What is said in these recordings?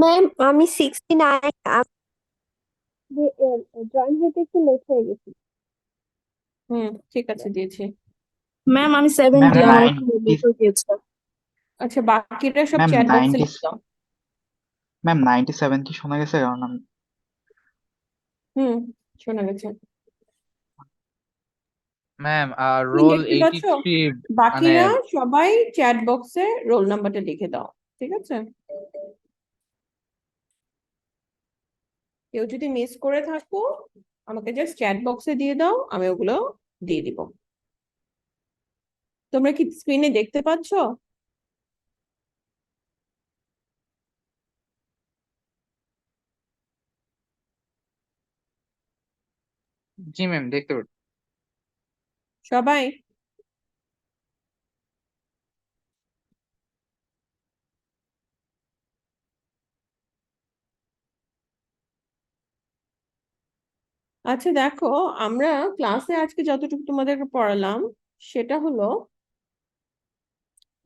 Ma'am আমি 69। Join হতে একটু লেট হয়ে গেছি। হুম, ঠিক আছে, দিয়েছি। ম্যাম আমি ম্যাম 70, আমার একটু নাইনটি লেট হয়ে গিয়েছে। আচ্ছা, বাকিটা সব ম্যাম চ্যাট বক্সে 90 লিখে দাও। ম্যাম 97 কি শোনা গেছে? কারণ আমি হুম, শোনা গেছে। ম্যাম তুমি রোল দেখতে এইটি পাচ্ছ? থ্রি মানে বাকিরা সবাই চ্যাট বক্সে রোল নাম্বারটা লিখে দাও। ঠিক আছে, কেউ যদি মিস করে থাকো আমাকে জাস্ট চ্যাট বক্সে দিয়ে দাও, আমি ওগুলো দিয়ে দিব। তোমরা কি স্ক্রিনে দেখতে পাচ্ছ? জি ম্যাম, দেখতে পাচ্ছি। সবাই? আচ্ছা দেখো, আমরা ক্লাসে আজকে যতটুকু তোমাদেরকে পড়ালাম সেটা হলো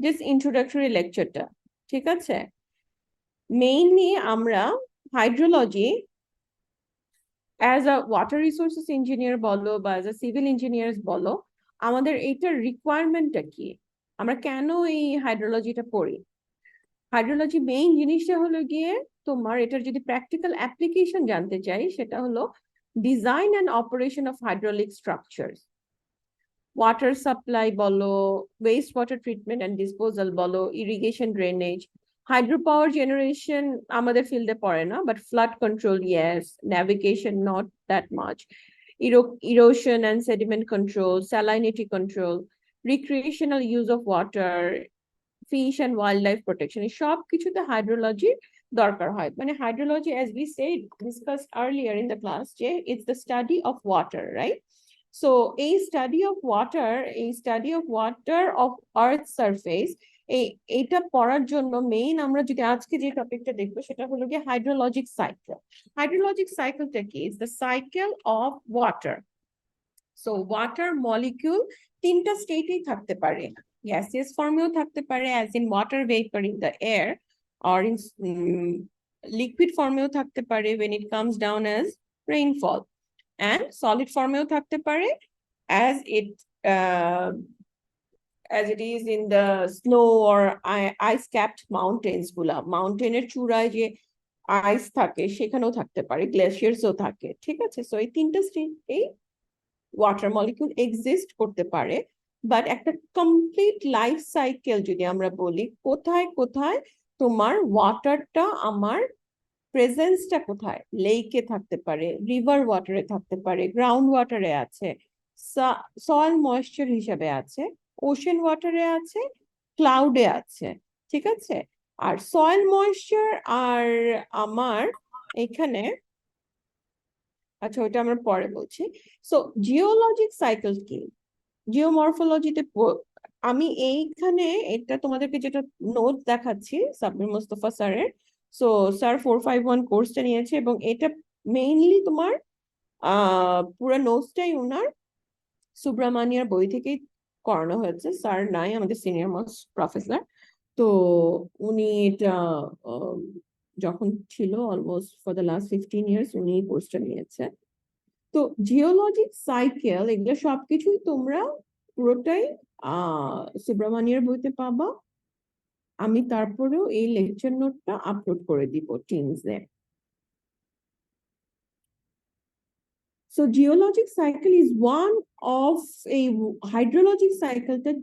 জাস্ট ইন্ট্রোডাক্টরি লেকচারটা। ঠিক আছে, মেইনলি আমরা hydrology as a water resources engineer বলো বা অ্যাজ আ সিভিল ইঞ্জিনিয়ার বলো, আমাদের এইটার রিকোয়ারমেন্টটা কি, আমরা কেন এই হাইড্রোলজিটা পড়ি। হাইড্রোলজি মেইন জিনিসটা হলো গিয়ে তোমার এটার যদি প্র্যাকটিক্যাল অ্যাপ্লিকেশন জানতে চাই সেটা হলো design and operation of hydraulic structure, water supply বলো, waste water treatment and disposal বলো, irrigation drainage, hydro power generation আমাদের ফিল্ডে পড়ে না, but flood control yes, navigation not that much, erosion and sediment control, salinity control, recreational use of water, fish and wildlife protection, এই সব কিছুতে hydrology দরকার হয়। মানে hydrology, as we said discussed earlier in the class, যে it's the study of water, right? So a study of water, of earth surface, এই এটা পড়ার জন্য মেইন আমরা যদি আজকে যে টপিকটা দেখবো সেটা হলো গিয়ে হাইড্রোলজিক সাইকেল। হাইড্রোলজিক সাইকেলটা কি? Is the cycle of water. So water molecule তিনটা স্টেটেই থাকতে পারে, গ্যাসিয়াস ফর্মেও থাকতে পারে as in water vapour in the air, or in liquid ফর্মেও থাকতে পারে when it comes down as rainfall, and solid ফর্মেও থাকতে পারে as it uh, as it is in the snow or ice capped mountains গুলা, মাউন্টেনের চূড়ায় যে আইস থাকে সেখানেও থাকতে পারে, গ্লেশিয়ার্সও থাকে। ঠিক আছে, সো এই তিনটা স্টেটেই ওয়াটার মলিকিউল এক্সিস্ট করতে পারে। বাট একটা কমপ্লিট লাইফ সাইকেল যদি আমরা বলি, কোথায় কোথায় তোমার ওয়াটারটা, আমার প্রেজেন্সটা কোথায়, লেকে থাকতে পারে, রিভার ওয়াটারে থাকতে পারে, গ্রাউন্ড ওয়াটারে আছে, সয়েল ময়েশ্চার হিসাবে আছে, ওশেন ওয়াটারে আছে, ক্লাউডে আছে। ঠিক আছে, আর সয়েল ময়েশ্চার আর আমার এখানে, আচ্ছা ওইটা আমরা পরে বলছি। সো জিওলজিক সাইকেল কি, জিওমরফোলজিতে আমি এইখানে এটা তোমাদেরকে যেটা নোট দেখাচ্ছি সাব্বির মোস্তফা স্যারের, সো স্যার 451 কোর্সটা নিয়েছে এবং এটা মেইনলি তোমার পুরো নোটসটাই ওনার সুব্রামানিয়ার বই থেকেই করানো হয়েছে। স্যার নাই, আমাদের সিনিয়র মোস্ট প্রফেসর। তো উনি এটা আহ, যখন ছিল almost for the last 15 years উনি এই কোর্সটা নিয়েছে। তো জিওলজিক সাইকেল এগুলো সবকিছুই তোমরা পুরোটাই সুব্রামানিয়ার বইতে পাবা। আমি তারপরেও এই লেকচার নোটটা আপলোড করে দিব টিমসে। So geologic cycle is one of a hydrologic cycle that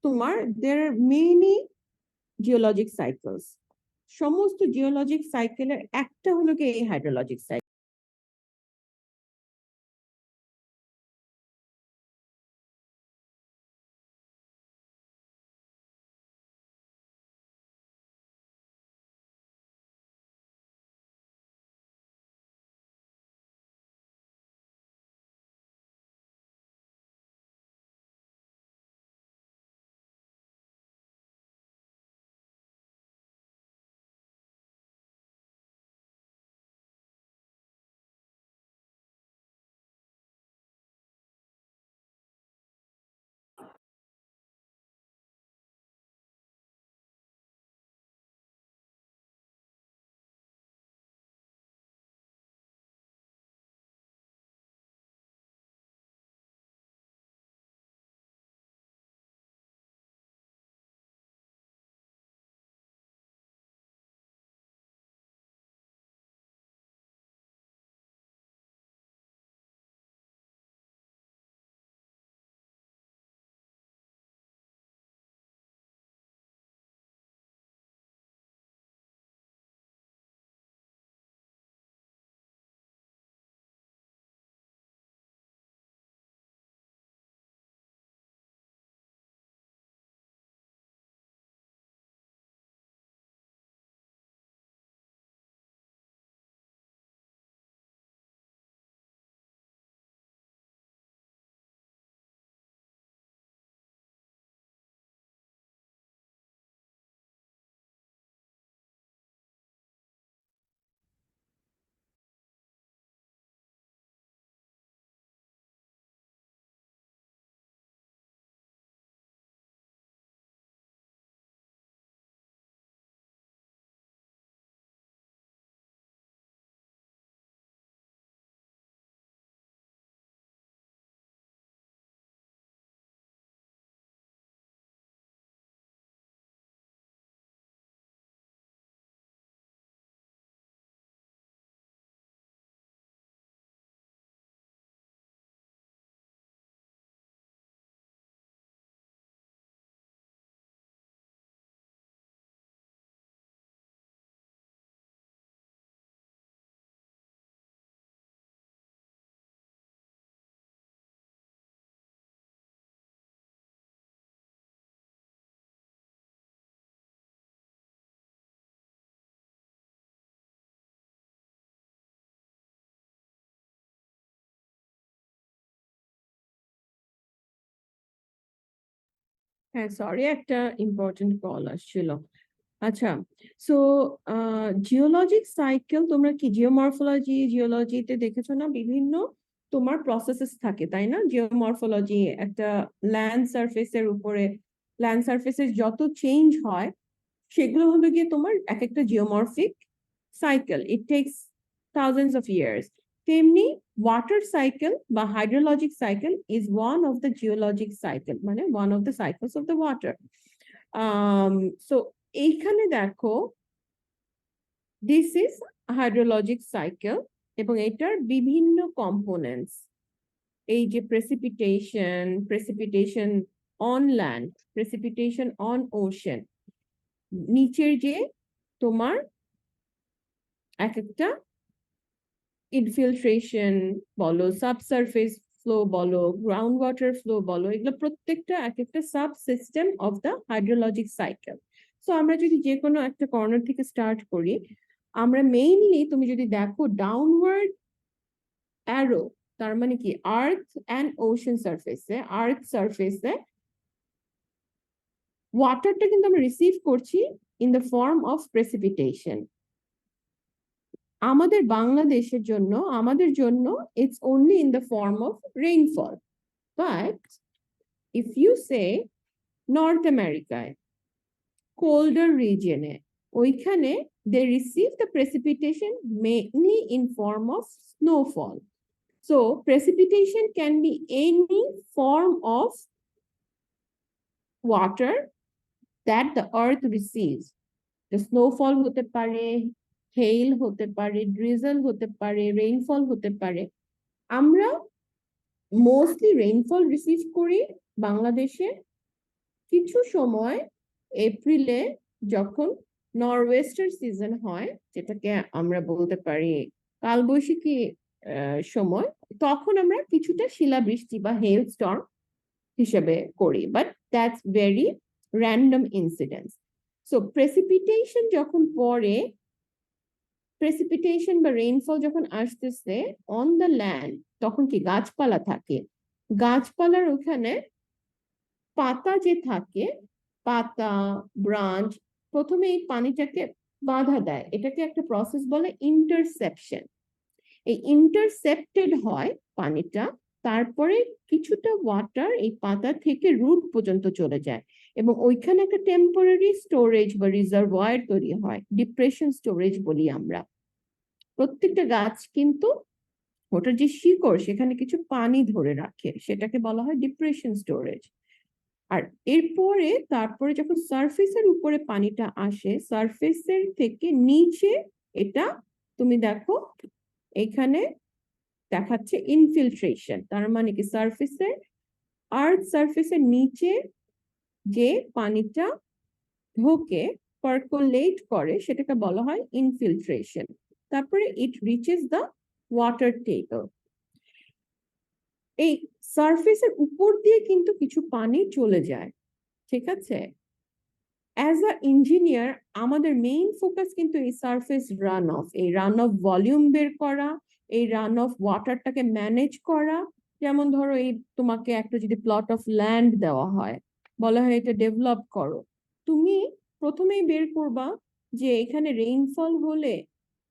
তোমার there are many geologic cycles, সমস্ত জিওলজিক সাইকেলের একটা হলো কি এই হাইড্রোলজিক সাইকেল। হ্যাঁ, সরি, একটা ইম্পর্টেন্ট কল আসছিল। আচ্ছা, সো জিওলজিক সাইকেল, তোমরা কি জিওলজিতে দেখেছো না বিভিন্ন তোমার প্রসেসেস থাকে, তাই না? জিওমরফোলজি একটা ল্যান্ড সারফেসের উপরে, ল্যান্ড সারফেসের যত চেঞ্জ হয় সেগুলো হলো গিয়ে তোমার এক একটা geomorphic cycle, it takes thousands of years. তেমনি ওয়াটার সাইকেল বা hydrologic cycle is one of the geologic cycle, মানে one of the cycles of the water. So এইখানে দেখো, দিস ইজ হাইড্রোলজিক সাইকেল এবং এটার বিভিন্ন কম্পোনেন্টস, এই যে precipitation on land, precipitation on ocean, নিচের যে তোমার এক একটা ইনফিলট্রেশন বলো, সাবসারফেস ফ্লো বলো, গ্রাউন্ড ওয়াটার ফ্লো বলো, এগুলো প্রত্যেকটা এক একটা sub system of the hydrologic cycle. So আমরা যদি যে কোনো একটা কর্নার থেকে স্টার্ট করি, আমরা মেইনলি তুমি যদি দেখো ডাউনওয়ার্ড অ্যারো, তার মানে কি আর্থ অ্যান্ড ওশেন সারফেসে, আর্থ সারফেসে ওয়াটারটা কিন্তু আমরা রিসিভ করছি in the form of precipitation. আমাদের বাংলাদেশের জন্য, আমাদের জন্য it's only in the form of rainfall, but if you say north আমেরিকায় কোল্ডার রিজিয়নে, ওইখানে they receive the precipitation mainly in form of snowfall. So precipitation can be any form of water that the earth receives. The snowfall হতে পারে, hail হতে পারে, drizzle হতে পারে, rainfall হতে পারে। আমরা মোস্টলি রেইনফল রিসিভ করি বাংলাদেশে কিছু সময় এপ্রিলে, যখন নরওয়েস্টার সিজন হয়, যেটাকে আমরা বলতে পারি কালবৈশাখী সময়, তখন আমরা কিছুটা শিলাবৃষ্টি বা হেল স্টর্ম হিসেবে করি, but that's very random incidents. So precipitation যখন পড়ে, প্রেসিপিটেশন বা রেইনফল যখন আসতেছে অন দ্য ল্যান্ড, তখন কি গাছপালা থাকে, গাছপালার ওখানে পাতা যে থাকে, পাতা ব্রাঞ্চ প্রথমে এই পানিটাকে বাধা দেয়, এটাকে একটা প্রসেস বলে ইন্টারসেপশন। এই ইন্টারসেপ্টেড হয় পানিটা, তারপরে কিছুটা ওয়াটার এই পাতা থেকে রুট পর্যন্ত চলে যায় এবং ওইখানে একটা টেম্পোরারি স্টোরেজ বা রিজার্ভয়ার তৈরি হয়, ডিপ্রেশন স্টোরেজ বলি আমরা। প্রত্যেকটা গাছ কিন্তু ওটার যে শিকড় সেখানে কিছু পানি ধরে রাখে, সেটাকে বলা হয় ডিপ্রেশন স্টোরেজ। আর এরপরে তারপরে যখন সারফেসের উপরে পানিটা আসে, সারফেসের থেকে নিচে এটা তুমি দেখো এখানে দেখাচ্ছে ইনফিলট্রেশন, তার মানে কি সারফেসের, আর্থ সারফেসের নিচে যে পানিটা ঢোকে, পার্কোলেট করে, সেটাকে বলা হয় ইনফিলট্রেশন। তারপরে it reaches the water table. এই সারফেসের উপর দিয়ে কিন্তু কিছু পানি চলে যায়, ঠিক আছে? অ্যাজ আ ইঞ্জিনিয়ার আমাদের মেইন ফোকাস কিন্তু এই সারফেস রান অফ, এই রান অফ ভলিউম বের করা, এই রান অফ ওয়াটারটাকে ম্যানেজ করা। যেমন ধরো এই তোমাকে একটা যদি প্লট অফ ল্যান্ড দেওয়া হয়, বলা হয় এটা ডেভেলপ করো, তুমি প্রথমেই বের করবা যে এখানে রেইনফল হলে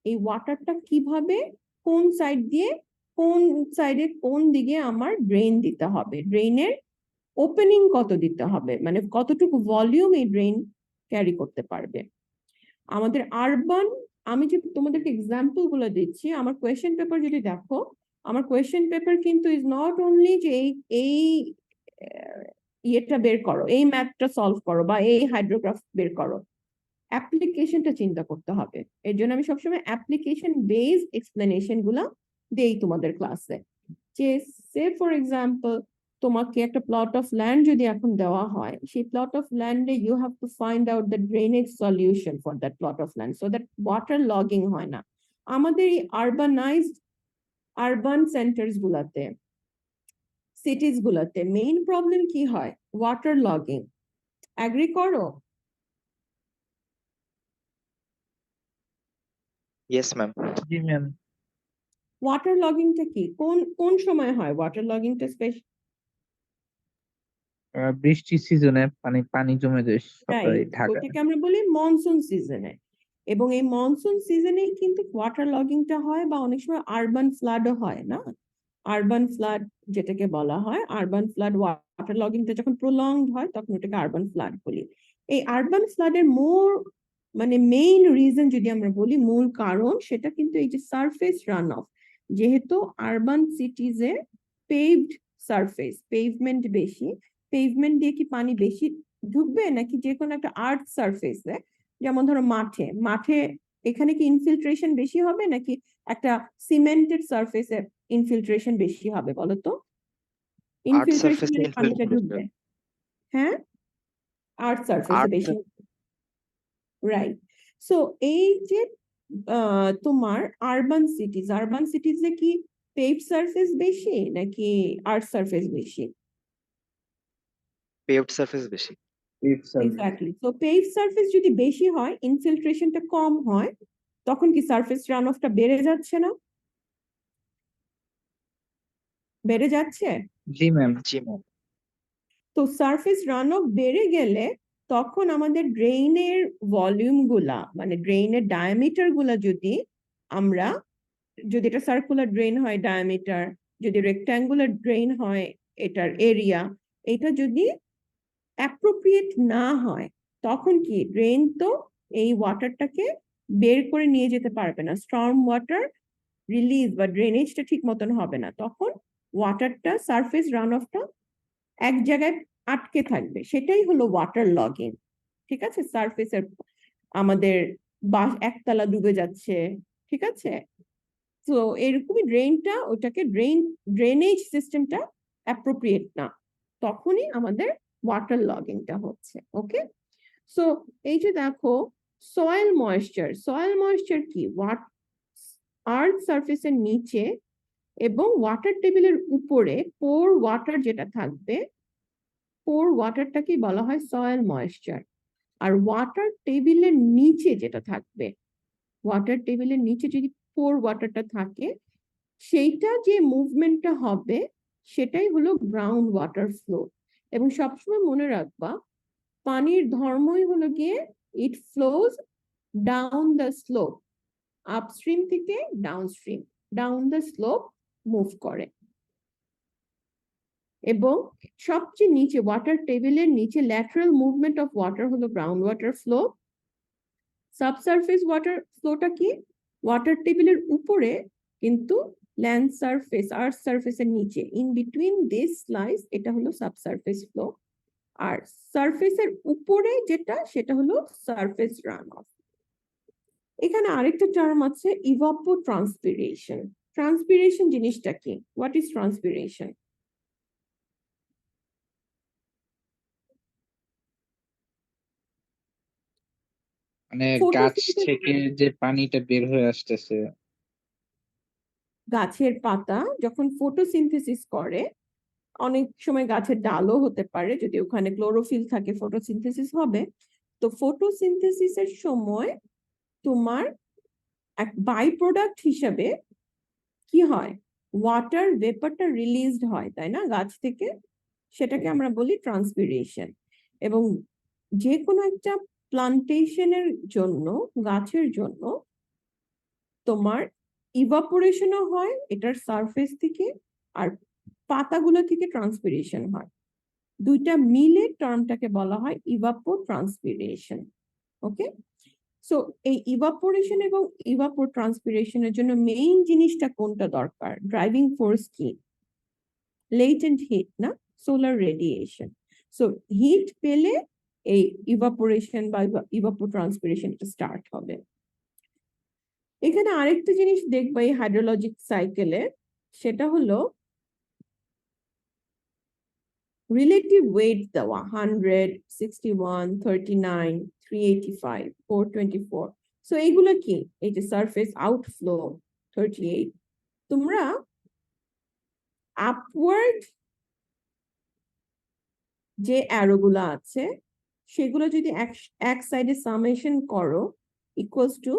এই ওয়াটারটা কিভাবে, কোন সাইড দিয়ে, কোন সাইডে কোন দিকে আমার ড্রেন দিতে হবে, ড্রেনের ওপেনিং কত দিতে হবে, মানে কতটুকু ভলিউম এই ড্রেন ক্যারি করতে পারবে। আমাদের আরবান, আমি যে তোমাদেরকে এক্সাম্পল গুলো দিচ্ছি, আমার কোয়েশ্চেন পেপার যদি দেখো, আমার কোয়েশ্চেন পেপার কিন্তু ইজ নট অনলি যে এই ইয়েটা বের করো, এই ম্যাথটা সলভ করো বা এই হাইড্রোগ্রাফ বের করো, অ্যাপ্লিকেশনটা চিন্তা করতে হবে। এর জন্য আমি সবসময় অ্যাপ্লিকেশন বেসড এক্সপ্লেনেশন গুলা দেই তোমাদের ক্লাসে। যে সে ফর এক্সাম্পল তোমাকে একটা প্লট অফ ল্যান্ড যদি এখন দেওয়া হয়, সেই প্লট অফ ল্যান্ডে you have to find out the drainage solution for that plot of land so that water logging হয় না। আমাদের এই আরবান সেন্টার্স গুলাতে, সিটিজ গুলাতে মেইন প্রবলেম কি হয়? Water logging. অ্যাগ্রি করো? Yes, ma'am. জি ম্যাম। ওয়াটার লগিংটা কি, কোন কোন সময় হয় ওয়াটার লগিংটা? বৃষ্টির সিজনে পানি পানি জমে যায় সপ্তাহে রাইট, ঢাকায়। ওইটাকে আমরা বলি মনসুন সিজনে। এবং এই মনসুন সিজনেই কিন্তু ওয়াটার লগিংটা হয়, বা অনেক সময় আরবান ফ্লাডও হয় না। আরবান ফ্লাড যেটাকে বলা হয়, আরবান ফ্লাড ওয়াটার লগিংটা যখন প্রলংড হয় তখন ওটাকে আরবান ফ্লাড বলি। এই আরবান ফ্লাডের মানে মেইন রিজন যদি আমরা বলি, মূল কারণ সেটা কিন্তু এই যে সারফেস রান অফ। যেহেতু আরবান সিটিজে পেভড সারফেস, পেভমেন্ট বেশি, পেভমেন্ট দিয়ে কি পানি বেশি ঢুকবে, নাকি যে কোনো একটা আর্থ সারফেসে, যেমন ধরো মাঠে মাঠে এখানে কি ইনফিল্ট্রেশন বেশি হবে, নাকি একটা সিমেন্টেড সারফেসে ইনফিল্ট্রেশন বেশি হবে বলো তো? আর্ট ইনফিল্ট্রেশন সারফেসে মানে পানিটা ইনফিল্ট্রেশন। ঢুকবে। হ্যাঁ, আর্থ সারফেসে আর্ট। বেশি। রাইট। সো এই যে তোমার আরবান সিটিজে কি পেভ সারফেস বেশি নাকি আর্থ সারফেস বেশি? পেভড সারফেস বেশি। এক্স্যাক্টলি। তো পেভ সারফেস যদি বেশি হয়, ইনফিল্ট্রেশনটা কম হয়, তখন কি সারফেস রান অফটা বেড়ে যাচ্ছে না? বেড়ে যাচ্ছে। জি ম্যাম। জি ম্যাম। তো সারফেস রান অফ বেড়ে গেলে তখন আমাদের ড্রেইনের ভলিউম গুলা, মানে ড্রেইনের ডায়ামিটার গুলা আমরা যদি এটা সার্কুলার ড্রেন হয় ডায়ামিটার, যদি রেক্ট্যাঙ্গুলার ড্রেন হয় এটার এরিয়া, এটা যদি অ্যাপ্রোপ্রিয়েট না হয়, তখন কি ড্রেন তো এই ওয়াটারটাকে বের করে নিয়ে যেতে পারবে না, স্টর্ম ওয়াটার রিলিজ বা ড্রেনেজটা ঠিক মতন হবে না, তখন ওয়াটারটা সারফেস রান অফটা এক জায়গায় আটকে থাকবে, সেটাই হলো ওয়াটার লগিং। ঠিক আছে, সারফেসের আমাদের একতলা ডুবে যাচ্ছে, ঠিক আছে। তো এরকমই ড্রেনটা, ওটাকে ড্রেনেজ সিস্টেমটা অ্যাপ্রোপ্রিয়েট না, তখনই আমাদের ওয়াটার লগিংটা হচ্ছে। ওকে, সো এই যে দেখো, সয়েল ময়েশ্চার কি, আর্থ সারফেসের নিচে এবং ওয়াটার টেবিলের উপরে পোর ওয়াটার যেটা থাকবে, পোর ওয়াটারটাকে বলা হয় সয়েল ময়েশ্চার। আর ওয়াটার টেবিলের নিচে যেটা থাকবে, ওয়াটার টেবিলের নিচে যদি পোর ওয়াটারটা থাকে, সেইটা যে মুভমেন্টটা হবে সেটাই হলো গ্রাউন্ড ওয়াটার ফ্লো। এবং সবসময় মনে রাখবা, পানির ধর্মই হলো গিয়ে it flows down the slope, upstream থেকে downstream, down the slope move করে। এবং সবচেয়ে নিচে ওয়াটার টেবিলের নিচে ল্যাটারাল মুভমেন্ট অফ ওয়াটার হলো ground water flow. Subsurface water ফ্লোটা কি, ওয়াটার টেবিলের উপরে কিন্তু ল্যান্ড সারফেস, আর্থ সারফেসের নিচে, ইন বিটুইন দিস লাইস, এটা হলো সাবসারফেস ফ্লো। আর সারফেসের উপরে যেটা, সেটা হলো সারফেস রান অফ। এখানে আরেকটা টার্ম আছে, ইভাপোট্রান্সপিরেশন। ট্রান্সপিরেশন জিনিসটা কি? What is transpiration? মানে গাছ ফটোসিনথেসিস, থেকে যে পানিটা বের হয়ে আসতেছে। গাছের পাতা যখন ফটোসিনথেসিস করে, অনেক সময় গাছের ডালও হতে পারে, যদি ওখানে ক্লোরোফিল থাকে ফটোসিনথেসিস হবে। তো ফটোসিনথেসিসের সময় তোমার এক বাই প্রোডাক্ট হিসাবে কি হয়, ওয়াটার ভেপারটা রিলিজড হয়, তাই না, গাছ থেকে, সেটাকে আমরা বলি ট্রান্সপিরেশন। এবং যে কোনো একটা প্লান্টেশনের জন্য, গাছের জন্য তোমার ইভাপোরেশনও হয় এটার সারফেস থেকে, আর পাতাগুলো থেকে ট্রান্সপিরেশন হয়, দুইটা মিলে টার্মটাকে বলা হয় ইভাপোট্রান্সপিরেশন। ওকে, সো এই ইভাপোরেশন এবং ইভাপোট্রান্সপিরেশনের জন্য মেইন জিনিসটা কোনটা দরকার, ড্রাইভিং ফোর্স কি? লেটেন্ট হিট না, সোলার রেডিয়েশন। সো হিট পেলে এই ইভাপোরেশন বা ইভাপোট্রান্সপিরেশন স্টার্ট হবে। এখানে আরেকটা জিনিস দেখবা এই হাইড্রোলজিক সাইকেলে, সেটা হলো রিলেটিভ ওয়েট দেওয়া, 100, 61, 39, 385, 424। সো এইগুলো কি, এই যে সারফেস আউটফ্লো 38, তোমরা আপওয়ার্ড যে অ্যারোগুলো আছে সেগুলো যদি এক সাইডে সামেশন করো, ইকুয়ালস টু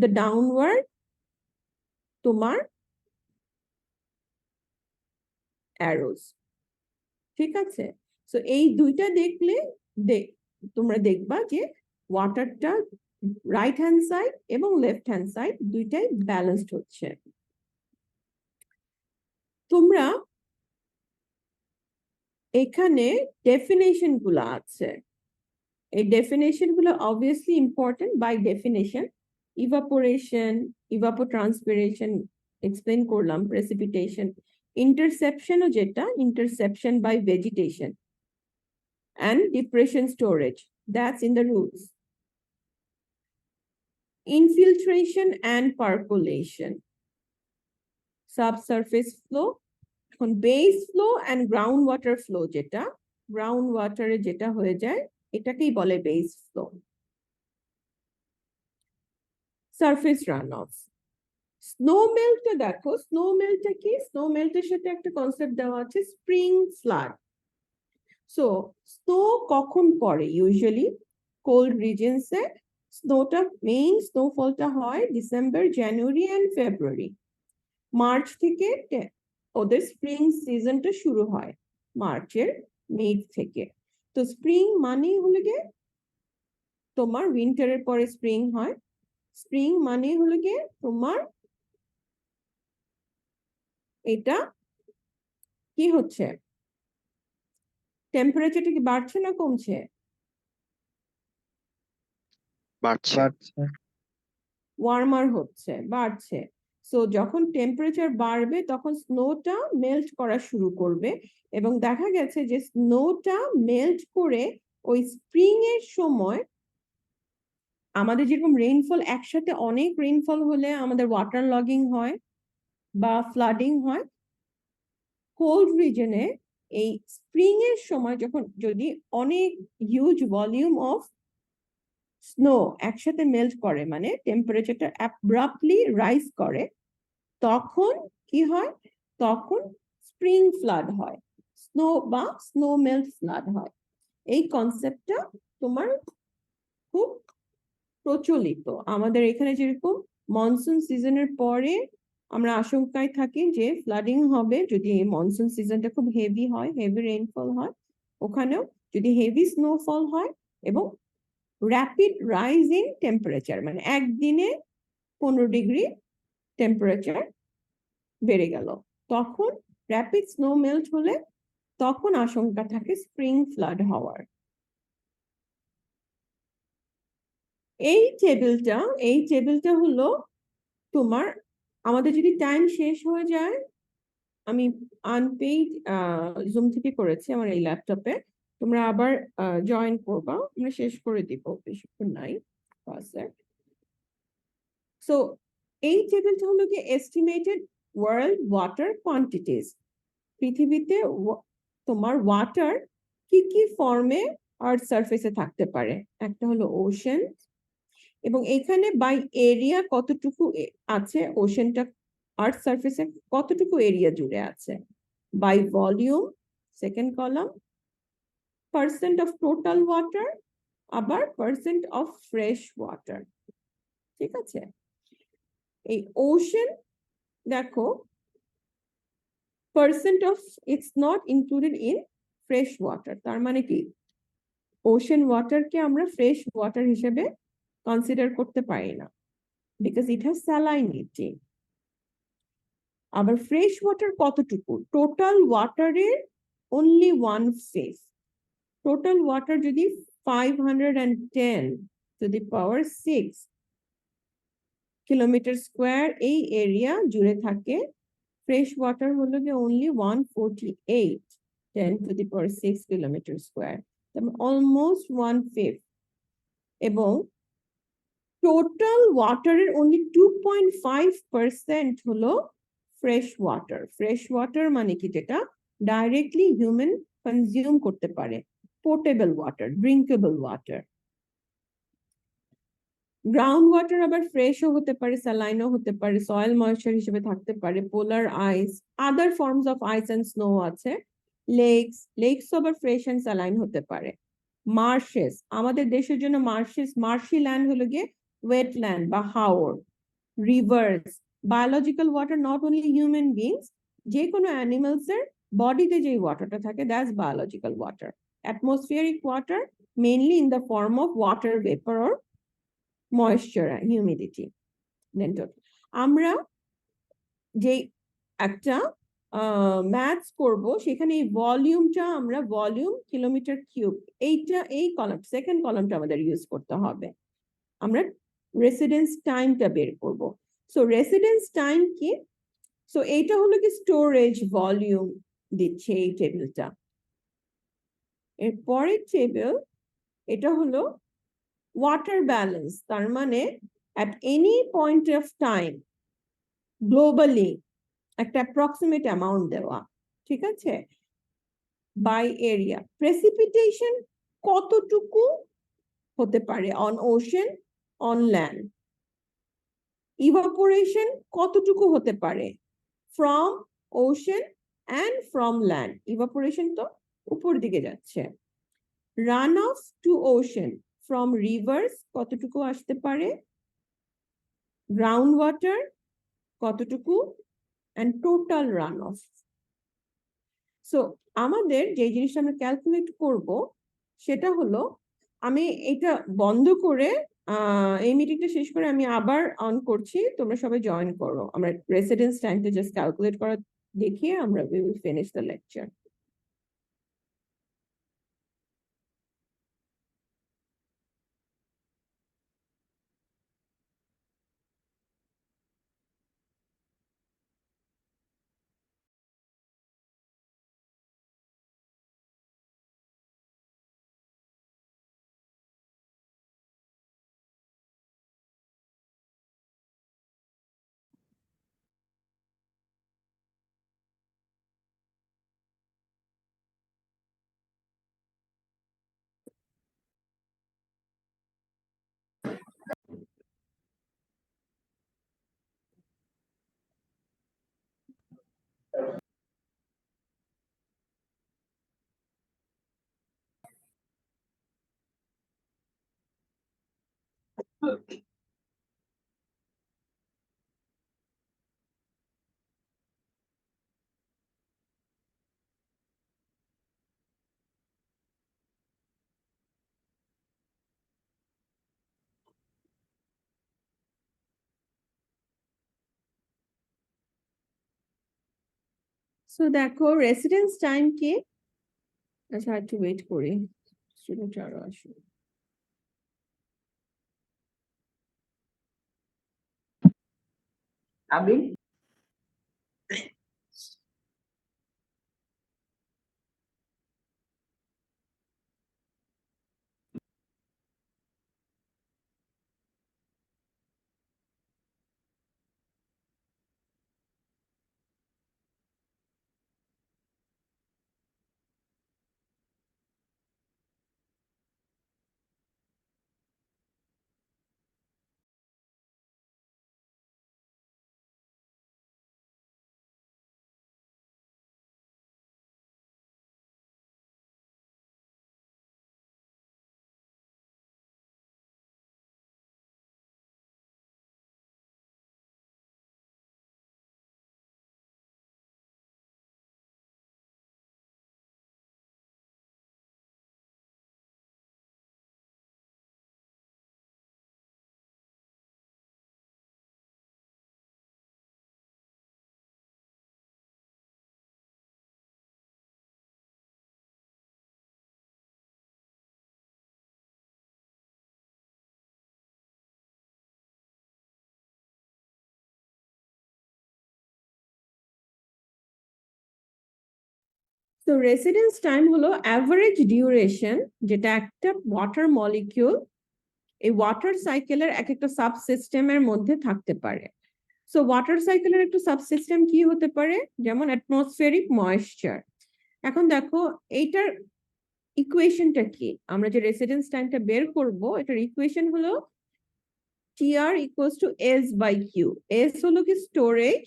দ্য ডাউনওয়ার্ড তোমার অ্যারোস। ঠিক আছে, সো এই দুইটা দেখলে তোমরা দেখবা যে ওয়াটারটা রাইট হ্যান্ড সাইড এবং লেফট হ্যান্ড সাইড দুইটাই ব্যালেন্সড হচ্ছে। তোমরা এখানে ডেফিনেশন গুলো আছে, এই ডেফিনেশন গুলো obviously important by definition. Evaporation, evapotranspiration explain করলাম, প্রেসিপিটেশন, ইন্টারসেপশনও যেটা interception by vegetation, and depression storage, that's in the rules. Infiltration and percolation, subsurface flow, base flow and groundwater flow, যেটা গ্রাউন্ড যেটা হয়ে যায় এটাকেই বলে base flow. Surface run off, snow মেল্টটা দেখো, স্নো মেল্টটা কি, স্নো মেল্টের সাথে একটা কনসেপ্ট দেওয়া আছে স্প্রিং ফ্লাড। সো স্নো কখন পড়ে? ইউজুয়ালি কোল্ড রিজনসে স্নোটা, মেইন স্নোফলটা হয় December, January and February. March থেকে ওদের স্প্রিং সিজনটা শুরু হয় মার্চের মিড থেকে। তো স্প্রিং মানে হলো গিয়ে তোমার উইন্টারের পরে স্প্রিং হয়। স্প্রিং মানে হলো গিয়ে তোমার এটা কি হচ্ছে, টেম্পারেচারটা কি বাড়ছে না কমছে? বাড়ছে। বাড়ছে। ওয়ার্মার হচ্ছে, বাড়ছে। সো যখন টেম্পারেচার বাড়বে তখন স্নোটা মেল্ট করা শুরু করবে, এবং দেখা গেছে যে স্নোটা মেল্ট করে ওই স্প্রিং এর সময় আমাদের যেরকম রেইনফল, একসাথে অনেক রেইনফল হলে আমাদের ওয়াটার লগিং হয় বা ফ্লাডিং হয়। কোল্ড রিজনে এই স্প্রিং এর সময় যখন যদি অনেক হিউজ ভলিউম অফ স্নো একসাথে মেল্ট করে, মানে টেম্পারেচারটা অ্যাব্রাপ্টলি রাইজ করে, তখন কি হয়? তখন স্প্রিং ফ্লাড হয়, স্নো বা স্নো মেল্ট ফ্লাড হয়। এই কনসেপ্টটা তোমার খুব প্রচলিত আমাদের এখানে। যেরকম মনসুন সিজনের পরে আমরা আশঙ্কায় থাকি যে ফ্লাডিং হবে যদি মনসুন সিজনটা খুব হেভি হয়, হেভি রেইনফল হয়। ওখানেও যদি হেভি স্নোফল হয় এবং র্যাপিড রাইজ ইন টেম্পারেচার, মানে একদিনে 15 ডিগ্রি টেম্পারেচার বেড়ে গেল, তখন র্যাপিড স্নো মেল্ট হলে তখন আশঙ্কা থাকে স্প্রিং ফ্লাড হওয়ার। এই টেবিলটা হলো তোমার, আমাদের যদি টাইম শেষ হয়ে যায়, আমি আনপেইড জুম থেকে করেছি আমার এই ল্যাপটপে, তোমরা আবার জয়েন করবা, আমরা শেষ করে দিব, বেশিক্ষণ নাই। সো এই টেবিলটা হলো কি এস্টিমেটেড ওয়ার্ল্ড ওয়াটার কোয়ান্টিটিজ, পৃথিবীতে তোমার ওয়াটার কি কি ফর্মে আর্থ সারফেসে থাকতে পারে। একটা হলো ওশেন, এবং এখানে বাই এরিয়া কতটুকু আছে, ওশেনটা আর্থ সারফেসে কতটুকু এরিয়া জুড়ে আছে, by volume second column, percent of total water, আবার পার্সেন্ট অফ ফ্রেশ ওয়াটার। ঠিক আছে, এই ওশেন দেখো percent of, it's not included in fresh water. তার মানে কি ওশেন ওয়াটারকে আমরা ফ্রেশ ওয়াটার হিসেবে কনসিডার করতে পারি না, বিকজ ইট হ্যাজ স্যালাইনিটি। আবার ফ্রেশ ওয়াটার কতটুকু? টোটাল ওয়াটারের অনলি 1/5। টোটাল ওয়াটার যদি 510 to the power 6 kilometre square এই এরিয়া জুড়ে থাকে, ফ্রেশ ওয়াটার হলো গিয়ে only 148 10 to the power 6 kilometre square, almost 1/5। এবং টোটাল ওয়াটারের অনলি 2.5% হলো ফ্রেশ ওয়াটার। ফ্রেশ ওয়াটার মানে কি? যেটা ডাইরেক্টলি হিউম্যান কনজিউম করতে পারে, portable water, drinkable water. Ground water আবার ফ্রেশও হতে পারে, স্যালাইনও হতে পারে, সয়েল ময়েশ্চার হিসেবে থাকতে পারে, polar ice, other forms of ice and snow আছে। লেকস আবার ফ্রেশ এন্ড স্যালাইন হতে পারে। মার্শেস, আমাদের দেশের জন্য মার্শি ল্যান্ড হলো গিয়ে ওয়েটল্যান্ড বা হাওর। Rivers, biological water, not only human beings, যে কোনো অ্যানিমালস এর বডিতে যে ওয়াটারটা থাকে that's biological water. Atmospheric water mainly in the form of water vapour or moisture humidity. Then আমরা যে একটা ম্যাথস করব সেখানে এই ভলিউমটা আমরা ভলিউম কিলোমিটার কিউব এই কলাম সেকেন্ড কলামটা আমাদের ইউজ করতে হবে। আমরা রেসিডেন্স টাইমটা বের করব। সো রেসিডেন্স টাইম কি? সো এইটা হলো কি স্টোরেজ ভলিউম দিচ্ছে এই টেবিলটা। এর পরের টেবিল এটা হলো ওয়াটার ব্যালেন্স, তার মানে at any point of time globally একটা অ্যাপ্রক্সিমেট অ্যামাউন্ট দেওয়া, ঠিক আছে, বাই এরিয়া। প্রেসিপিটেশন কতটুকু হতে পারে on ocean, on land. Evaporation কতটুকু হতে পারে from ocean and from land. Evaporation তো উপর দিকে যাচ্ছে। Run off to ocean from rivers কতটুকু আসতে পারে, গ্রাউন্ড ওয়াটার কতটুকু, and total run off. So আমাদের যে জিনিসটা আমরা ক্যালকুলেট করব সেটা হলো, আমি এটা বন্ধ করে এই মিটিংটা শেষ করে আমি আবার অন করছি, তোমরা সবাই জয়েন করো। আমরা রেসিডেন্স টাইমটা জাস্ট ক্যালকুলেট করা দেখিয়ে আমরা we will finish the lecture. So দেখো রেসিডেন্স টাইম কি, আচ্ছা একটু ওয়েট করি, স্টুডেন্ট আরো আসুন। আমি তো রেসিডেন্স টাইম হলো অ্যাভারেজ ডিউরেশন যেটা একটা ওয়াটার মলিকিউল এই ওয়াটার সাইকেলের এক একটা সাবসিস্টেমের মধ্যে থাকতে পারে। সো ওয়াটার সাইকেলের একটা সাবসিস্টেম কি হতে পারে, যেমন অ্যাটমসফিয়ারিক ময়েশ্চার। এখন দেখো এইটার ইকুয়েশনটা কি, আমরা যে রেসিডেন্স টাইমটা বের করব এটার ইকুয়েশন হলো TR equals to S by Q. S হলো কি স্টোরেজ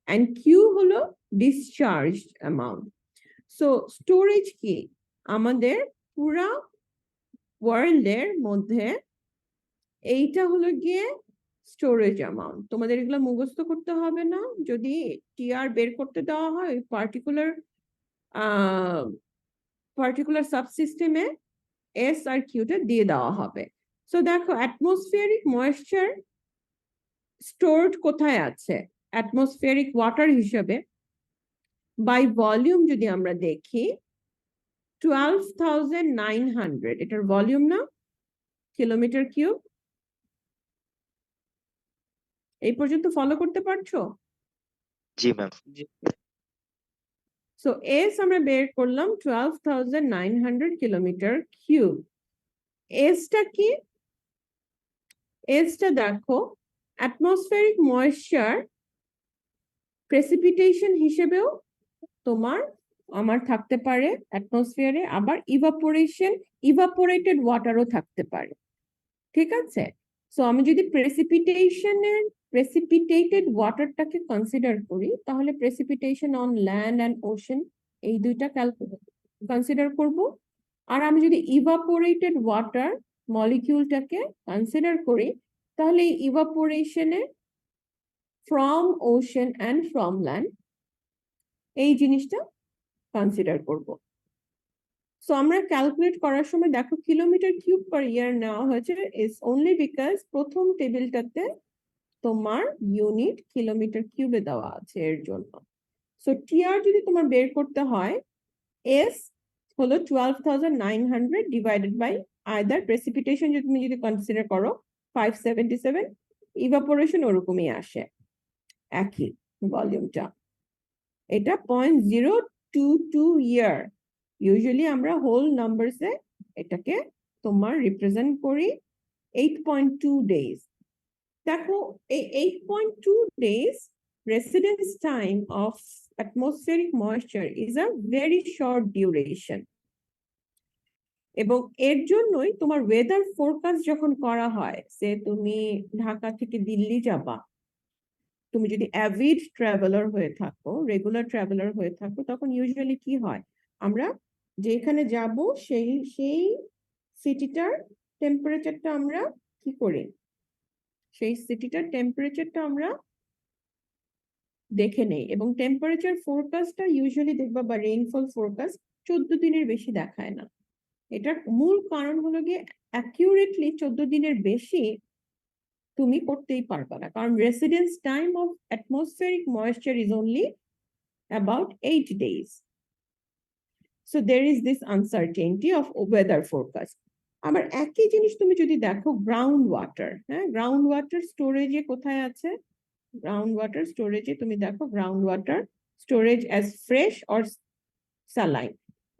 and Q হলো discharged amount. সো স্টোরেজ কি, আমাদের পুরা ওয়ার্ল্ডের মধ্যে এইটা হলো গিয়ে স্টোরেজ অ্যামাউন্ট। তোমাদের এগুলো মুখস্থ করতে হবে না, যদি টিআর বের করতে দেওয়া হয় পার্টিকুলার পার্টিকুলার সাবসিস্টেমে এস আর কিউটা দিয়ে দেওয়া হবে। সো দেখো অ্যাটমসফিয়ারিক ময়েশ্চার স্টোরড কোথায় আছে? অ্যাটমসফিয়ারিক ওয়াটার হিসেবে বাই ভলিউম যদি আমরা দেখি 12,900, এটার ভলিউম না কিলোমিটার কিউব। এই পর্যন্ত ফলো করতে পারছো? জি ম্যাম। সো এস আমরা বের করলাম 12,900 কিলোমিটার কিউব। এসটা কি? এসটা দেখো অ্যাটমসফিয়ারিক ময়েশ্চার প্রেসিপিটেশন হিসেবেও তোমার আমার থাকতে পারে অ্যাটমসফিয়ারে, আবার ইভাপোরেটেড ওয়াটারও থাকতে পারে। ঠিক আছে? সো আমি যদি প্রেসিপিটেটেড ওয়াটারটাকে কনসিডার করি, তাহলে precipitation on land and ocean এই দুইটা কনসিডার করব। আর আমি যদি ইভাপোরেটেড ওয়াটার মলিকিউলটাকে কনসিডার করি, তাহলে এই ইভাপোরেশনে from ocean and from land এই জিনিসটা কনসিডার করব। সো আমরা ক্যালকুলেট করার সময় দেখো কিলোমিটার কিউব পার ইয়ার নেওয়া হয়েছে ইজ অনলি বিকজ প্রথম টেবিলটাতে তোমার ইউনিট কিলোমিটার কিউবে দেওয়া আছে এর জন্য। সো টিআর যদি তোমার বের করতে হয়, এস হলো 12,900 ডিভাইডেড বাই আইদার প্রেসিপিটেশন যদি তুমি কনসিডার করো 577, ইভাপোরেশন ওরকমই আসে একই ভলিউমটা। এটা 0.022 ইয়ার। ইউজুয়ালি আমরা হোল নাম্বারসে এটাকে তোমার রিপ্রেজেন্ট করি 8.2 ডেজ। দেখো এই 8.2 days residence time of atmospheric moisture is a very short duration, এবং এর জন্যই তোমার ওয়েদার ফোরকাস্ট যখন করা হয়, সে তুমি ঢাকা থেকে দিল্লি যাবা, তুমি যদি অ্যাভিড ট্রাভেলার হয়ে থাকো, রেগুলার ট্রাভেলার হয়ে থাকো, তখন ইউজুয়ালি কি হয়, আমরা যেখানে যাব সেই সেই সিটিটার টেম্পারেচারটা আমরা কি করি, সেই সিটিটার টেম্পারেচারটা আমরা দেখে নেই, এবং টেম্পারেচার ফোরকাস্টটা ইউজুয়ালি দেখবা বা রেইনফল ফোরকাস্ট 14 দিনের বেশি দেখায় না। এটার মূল কারণ হলো গিয়ে অ্যাকিউরেটলি 14 দিনের বেশি তুমি করতেই পারবে না, কারণ residence time of atmospheric moisture is only about 8 days. So there is this uncertainty of weather forecast. আবার একই জিনিস তুমি যদি দেখো গ্রাউন্ড ওয়াটার, হ্যাঁ, গ্রাউন্ড ওয়াটার স্টোরেজে কোথায় আছে? গ্রাউন্ড ওয়াটার স্টোরেজে তুমি দেখো ground water storage as fresh or saline,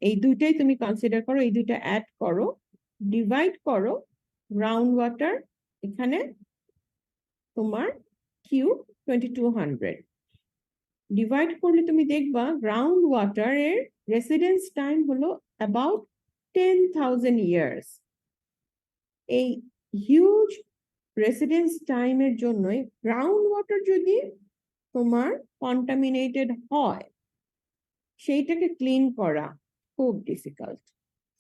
এই দুইটাই তুমি কনসিডার করো, এই দুইটা অ্যাড করো, ডিভাইড করো গ্রাউন্ড ওয়াটার, এখানে তোমার কিউব 2200 ডিভাইড করলে তুমি দেখবা গ্রাউন্ড ওয়াটারের রেসিডেন্স টাইম হলো অ্যাবাউট 10,000 ইয়ার্স। এই হিউজ রেসিডেন্স টাইমের জন্যই গ্রাউন্ড ওয়াটার যদি তোমার কন্টামিনেটেড হয়, সেইটাকে ক্লিন করা খুব ডিফিকাল্ট।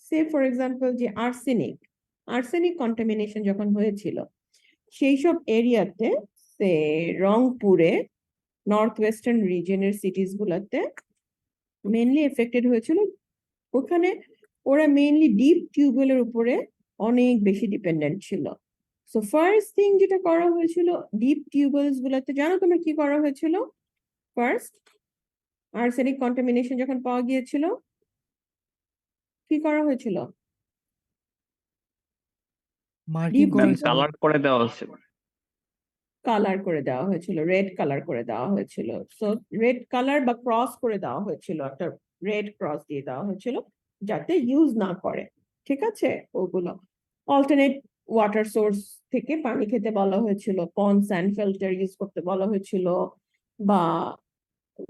সে ফর এক্সাম্পল যে আর্সেনিক কন্টামিনেশন যখন হয়েছিল, সেই সব এরিয়াতে, সে রংপুরে, নর্থ ওয়েস্টার্ন রিজনের সিটিজ গুলাতে মেনলি এফেক্টেড হয়েছিল। ওখানে ওরা মেইনলি ডিপ টিউবওয়েলের উপরে অনেক বেশি ডিপেন্ডেন্ট ছিল। সো ফার্স্ট থিং যেটা করা হয়েছিল ডিপ টিউবওয়েলস গুলাতে, জানো তোমরা কি করা হয়েছিল? ফার্স্ট আর্সেনিক কন্টামিনেশন যখন পাওয়া গিয়েছিল, কি করা হয়েছিল? মার্কিং Deep করা ম্যাম, হয়েছিল। কালার করে দেওয়া হচ্ছে। কালার করে দেওয়া হয়েছিল, রেড কালার করে দেওয়া হয়েছিল। সো রেড কালার বা ক্রস করে দেওয়া হয়েছিল, একটা রেড ক্রস দিয়ে দেওয়া হয়েছিল যাতে ইউজ না করে। ঠিক আছে? ওগুলো অল্টারনেট ওয়াটার সোর্স থেকে পানি খেতে বলা হয়েছিল, পন্ডস অ্যান্ড ফিল্টার ইউজ করতে বলা হয়েছিল, বা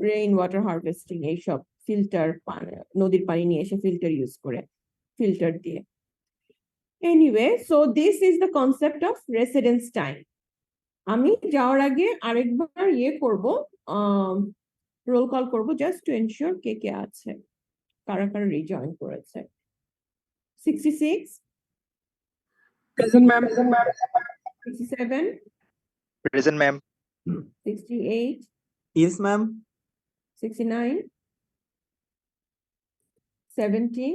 রেইন ওয়াটার হারভেস্টিং, এইসব ফিল্টার, নদীর পানি নিয়ে এসে ফিল্টার ইউজ করে, ফিল্টার দিয়ে। Anyway, so this is the concept of residence time. আমি যাওয়ার আগে আরেকবার করব, রোল কল করব, জাস্ট টু এনশিওর কে কে আছে, কারা কারা রিজয়েন করেছে। 66, present ma'am. 67, present ma'am. 68, yes ma'am. 69, 70,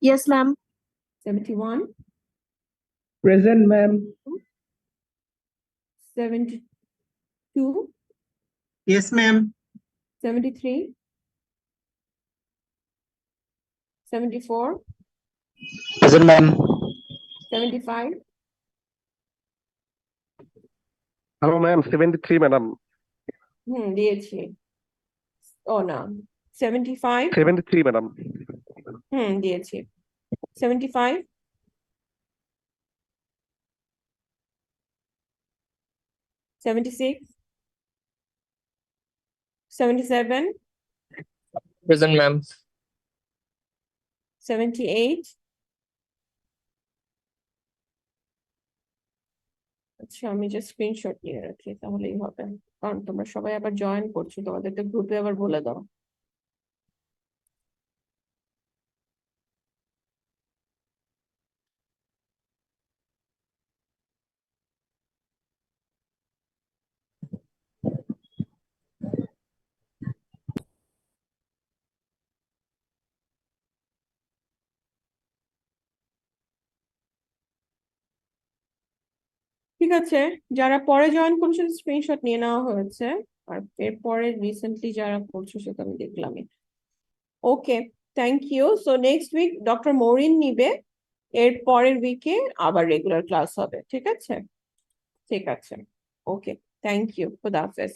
Yes, ma'am. 71, Present, ma'am. 72, Yes, ma'am. 73, 74, Present, ma'am. 75, Hello, ma'am. 73, madam. দিয়েছি। ও না, 75, 73, madam. দিয়েছি। 75, 76, 77, Present, ma'am. 78, আচ্ছা আমি যে স্ক্রিনশট নিয়ে রাখি তাহলেই হবে, কারণ তোমরা সবাই আবার জয়েন করছো, তোমাদের তো গ্রুপে আবার বলে দাও। ঠিক আছে, যারা পরে জয়েন করছো স্ক্রিনশট নিয়ে নেওয়া হয়েছে, আর এরপরে রিসেন্টলি যারা করছো সেটা আমি দেখলামই। Okay, thank you. So next week doctor Maureen নিবে, এর পরের উইকে আবার রেগুলার ক্লাস হবে। ঠিক আছে, ঠিক আছে। ওকে, থ্যাংক ইউ, খুদা হাফেজ।